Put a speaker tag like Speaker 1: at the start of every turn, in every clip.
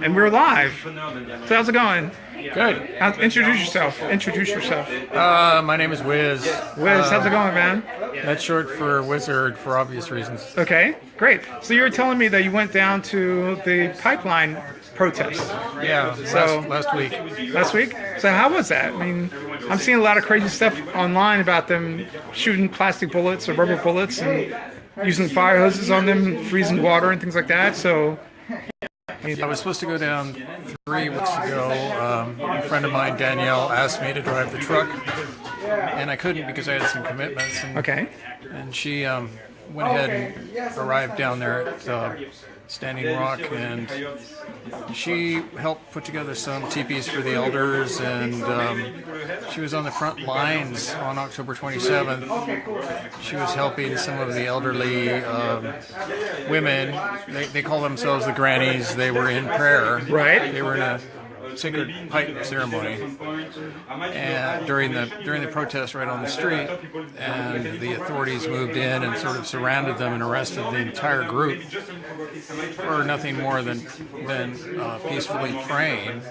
Speaker 1: And we're live. So how's it going?
Speaker 2: Good.
Speaker 1: Introduce yourself. Introduce yourself.
Speaker 2: My name is Wiz.
Speaker 1: Wiz, how's it going, man?
Speaker 2: That's short for wizard for obvious reasons.
Speaker 1: Okay, great. So you were telling me that you went down to the pipeline protest.
Speaker 2: Yeah,
Speaker 1: So
Speaker 2: last week.
Speaker 1: last week. So how was that? I mean, I'm seeing a lot of crazy stuff online about them shooting plastic bullets or rubber bullets and using fire hoses on them, freezing water and things like that. So
Speaker 2: I was supposed to go down 3 weeks ago. A friend of mine, Danielle, asked me to drive the truck, and I couldn't because I had some commitments.
Speaker 1: okay,
Speaker 2: And she went ahead and arrived down there at Standing Rock, and she helped put together some teepees for the elders, and she was on the front lines on October 27th. She was helping some of the elderly women. They call themselves the grannies. They were in prayer.
Speaker 1: Right.
Speaker 2: They were in a sacred pipe ceremony and during the protest right on the street, and the authorities moved in and sort of surrounded them and arrested the entire group for nothing more than peacefully praying.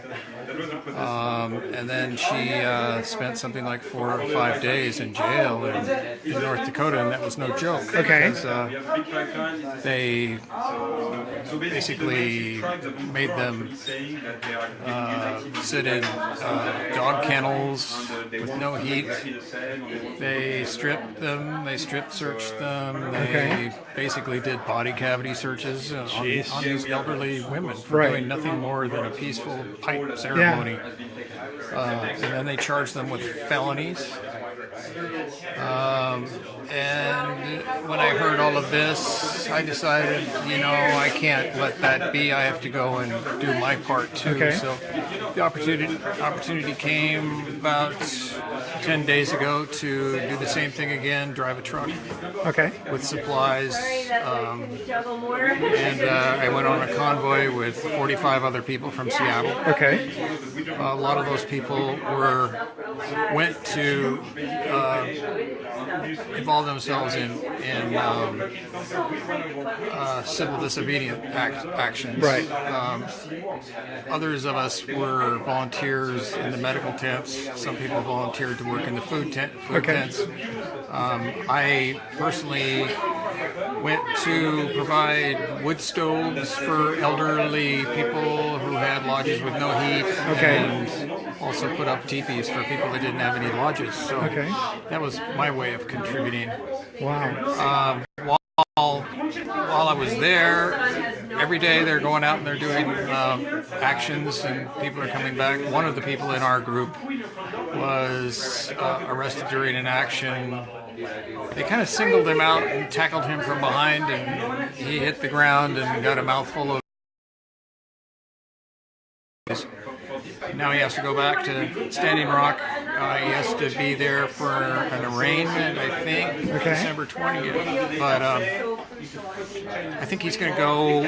Speaker 2: And then she spent something like 4 or 5 days in jail in North Dakota, and that was no joke.
Speaker 1: Okay.
Speaker 2: Because, they basically made them sit in dog kennels with no heat. They stripped them. They strip searched them. They basically did body cavity searches on these elderly women for doing nothing more than a peaceful pipe ceremony. And then they charged them with felonies. And when I heard all of this, I decided, I can't let that be. I have to go and do my part too.
Speaker 1: Okay.
Speaker 2: So the opportunity came about 10 days ago to do the same thing again, drive a truck with supplies. And I went on a convoy with 45 other people from Seattle.
Speaker 1: Okay.
Speaker 2: A lot of those people went to involve themselves in civil disobedient actions.
Speaker 1: Right.
Speaker 2: Others of us were volunteers in the medical tents. Some people volunteered to work in the food tents. I personally went to provide wood stoves for elderly people who had lodges with no heat, and also put up teepees for people that didn't have any lodges. So that was my way of contributing.
Speaker 1: Wow.
Speaker 2: While I was there, every day they're going out and they're doing actions, and people are coming back. One of the people in our group was arrested during an action. They kind of singled him out and tackled him from behind, and he hit the ground and got a mouthful of. Now he has to go back to Standing Rock. He has to be there for an arraignment, I think, December 20th. But I think he's going to go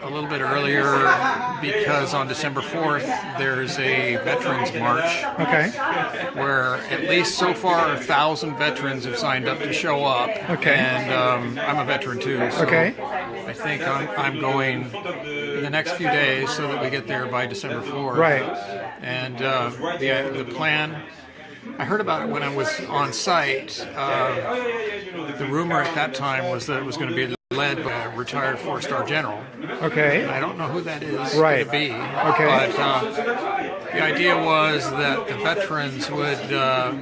Speaker 2: a little bit earlier because on December 4th there's a Veterans March. Where at least so far 1,000 veterans have signed up to show up. And I'm a veteran too. So I think I'm going in the next few days so that we get there by December 4th.
Speaker 1: Right.
Speaker 2: And the plan, I heard about it when I was on site. The rumor at that time was that it was going to be led by a retired 4-star general. I don't know who that is going to be. But the idea was that the veterans would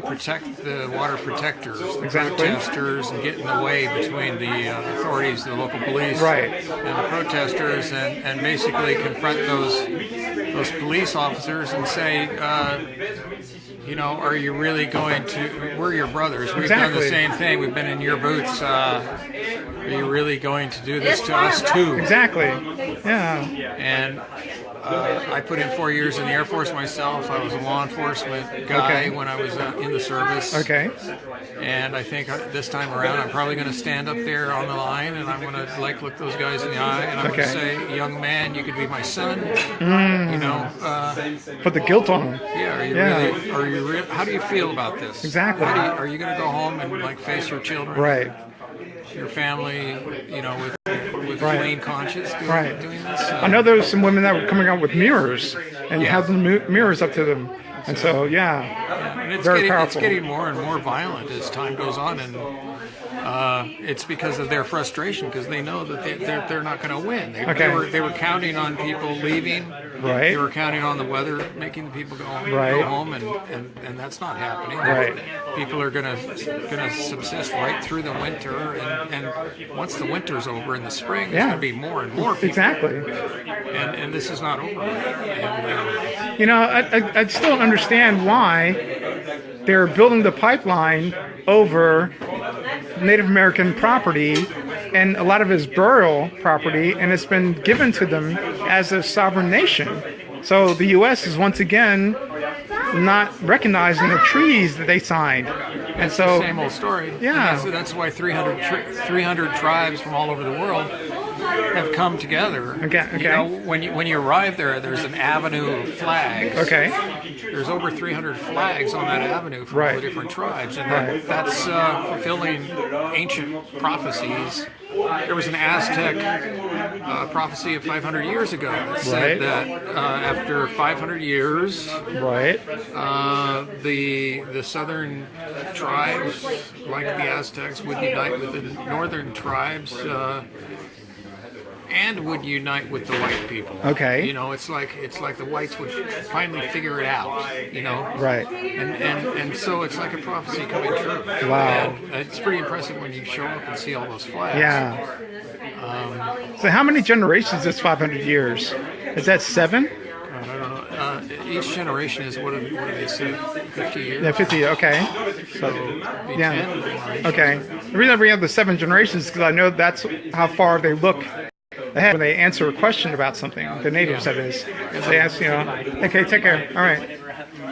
Speaker 2: protect the water protectors, the protesters, and get in the way between the authorities, the local police, and the protesters, and basically confront those police officers and say, are you really going to? We're your brothers. We've done the same thing. We've been in your boots. Are you really going to do this to us too?
Speaker 1: Yeah.
Speaker 2: And I put in 4 years in the Air Force myself. I was a law enforcement guy when I was in the service. And I think this time around I'm probably going to stand up there on the line, and I'm going to look those guys in the eye, and I'm going to say, young man, you could be my son.
Speaker 1: Put the guilt on him.
Speaker 2: Yeah. Are you really? How do you feel about this? Are you going to go home and face your children?
Speaker 1: Right.
Speaker 2: Your family, with with a clean conscience doing this.
Speaker 1: I know there was some women that were coming out with mirrors and had the mirrors up to them. And so,
Speaker 2: and it's getting more and more violent as time goes on, and it's because of their frustration, because they know that they're not going to win. They were counting on people leaving.
Speaker 1: Right.
Speaker 2: They were counting on the weather making the people go home, and that's not happening.
Speaker 1: Right.
Speaker 2: People are going to subsist right through the winter, and once the winter's over in the spring, there's going to be more and more people.
Speaker 1: Exactly.
Speaker 2: And this is not over. And,
Speaker 1: you know, I still don't understand why they're building the pipeline over Native American property and a lot of his burial property, and it's been given to them as a sovereign nation. So the U.S. is once again not recognizing the treaties that they signed. And so,
Speaker 2: same old story.
Speaker 1: Yeah.
Speaker 2: That's why 300 tribes from all over the world have come together.
Speaker 1: Okay.
Speaker 2: You know, when you arrive there, there's an avenue of flags.
Speaker 1: Okay.
Speaker 2: There's over 300 flags on that avenue from all the different tribes, and that's fulfilling ancient prophecies. There was an Aztec prophecy of 500 years ago that said that after 500 years, the southern tribes, like the Aztecs, would unite with the northern tribes. And would unite with the white people.
Speaker 1: Okay.
Speaker 2: You know, it's like the whites would finally figure it out. You know.
Speaker 1: Right.
Speaker 2: And so it's like a prophecy coming true.
Speaker 1: Wow.
Speaker 2: And it's pretty impressive when you show up and see all those flags.
Speaker 1: Yeah. So how many generations is 500 years? Is that 7?
Speaker 2: I don't know. Each generation is, what do they say, 50 years?
Speaker 1: Yeah, 50, okay.
Speaker 2: So, 10.
Speaker 1: Okay. The reason I bring up the 7 generations is because I know that's how far they look ahead when they answer a question about something. The natives, that is. They ask, you know, okay, take care. All right.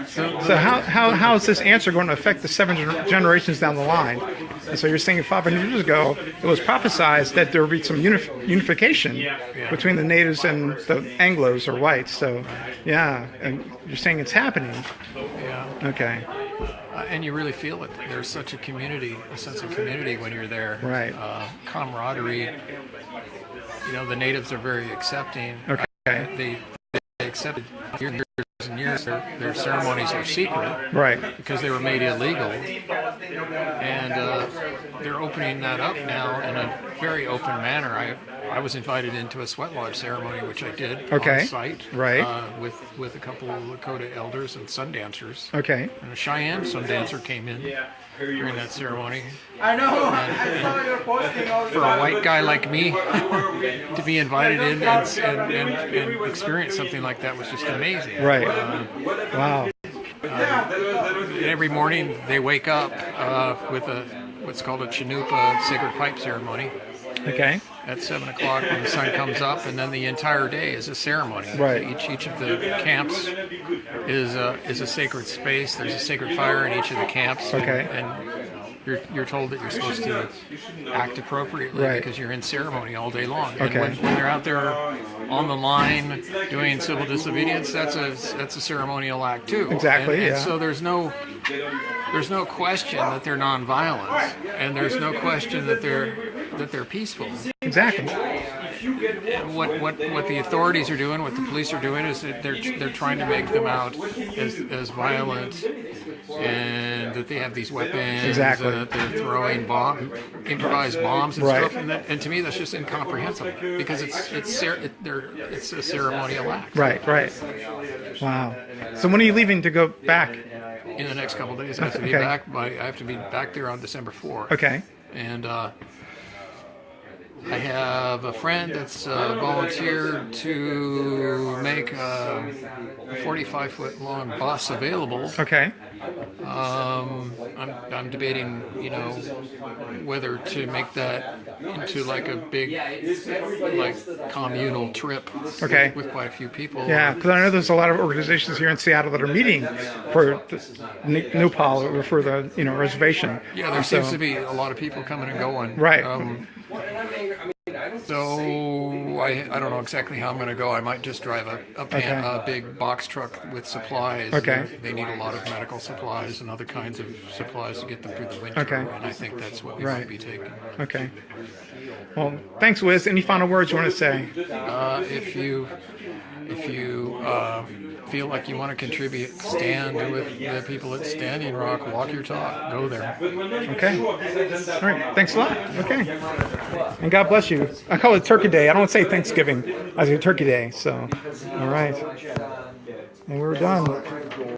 Speaker 1: So how is this answer going to affect the 7 generations down the line? And so you're saying 500 years ago, it was prophesized that there would be some unification between the natives and the Anglos or whites. So, yeah, and you're saying it's happening.
Speaker 2: Yeah.
Speaker 1: Okay.
Speaker 2: And you really feel it. There's such a community, a sense of community when you're there.
Speaker 1: Right.
Speaker 2: Camaraderie. You know, the natives are very accepting.
Speaker 1: Okay.
Speaker 2: They accepted years and years. Their ceremonies were secret,
Speaker 1: right?
Speaker 2: Because they were made illegal, and they're opening that up now in a very open manner. I was invited into a sweat lodge ceremony, which I did on site,
Speaker 1: right?
Speaker 2: With a couple of Lakota elders and sun dancers.
Speaker 1: Okay.
Speaker 2: And a Cheyenne sun dancer came in during that ceremony.
Speaker 3: I know. I saw your posting all the
Speaker 2: For a white guy like me to be invited in and experience something like that was just amazing.
Speaker 1: Right. Wow.
Speaker 2: Every morning they wake up with what's called a Chinoopa sacred pipe ceremony.
Speaker 1: Okay.
Speaker 2: At 7 o'clock when the sun comes up, and then the entire day is a ceremony.
Speaker 1: Right.
Speaker 2: Each of the camps is a sacred space. There's a sacred fire in each of the camps.
Speaker 1: Okay.
Speaker 2: And you're told that you're supposed to act appropriately because you're in ceremony all day long.
Speaker 1: Okay.
Speaker 2: And when they're out there on the line doing civil disobedience, that's a ceremonial act too.
Speaker 1: Exactly.
Speaker 2: And so there's no question that they're nonviolent, and there's no question that they're peaceful.
Speaker 1: Exactly.
Speaker 2: And what the authorities are doing, what the police are doing, is that they're trying to make them out as violent, and that they have these weapons,
Speaker 1: exactly.
Speaker 2: and that they're throwing improvised bombs and stuff. And to me, that's just incomprehensible, because it's a ceremonial act.
Speaker 1: Right. Right. Wow. So when are you leaving to go back?
Speaker 2: In the next couple of days, I have to be back. I have to be back there on December 4th.
Speaker 1: Okay.
Speaker 2: And I have a friend that's volunteered to make a 45-foot long bus available.
Speaker 1: Okay.
Speaker 2: I'm debating, whether to make that into like a big, communal trip.
Speaker 1: Okay.
Speaker 2: With quite a few people.
Speaker 1: Yeah, because I know there's a lot of organizations here in Seattle that are meeting for the Nupal or for the reservation.
Speaker 2: Yeah, there seems to be a lot of people coming and going.
Speaker 1: Right.
Speaker 2: So I don't know exactly how I'm going to go. I might just drive a big box truck with supplies.
Speaker 1: Okay.
Speaker 2: They need a lot of medical supplies and other kinds of supplies to get them through the winter.
Speaker 1: Okay.
Speaker 2: And I think that's what we
Speaker 1: Right.
Speaker 2: might be taking.
Speaker 1: Okay. Well, thanks, Wiz. Any final words you want to say?
Speaker 2: If you feel like you want to contribute, stand with the people at Standing Rock. Walk your talk. Go there.
Speaker 1: Okay. All right. Thanks a lot. Okay. And God bless you. I call it Turkey Day. I don't say Thanksgiving. I say Turkey Day. So, all right. And we're done.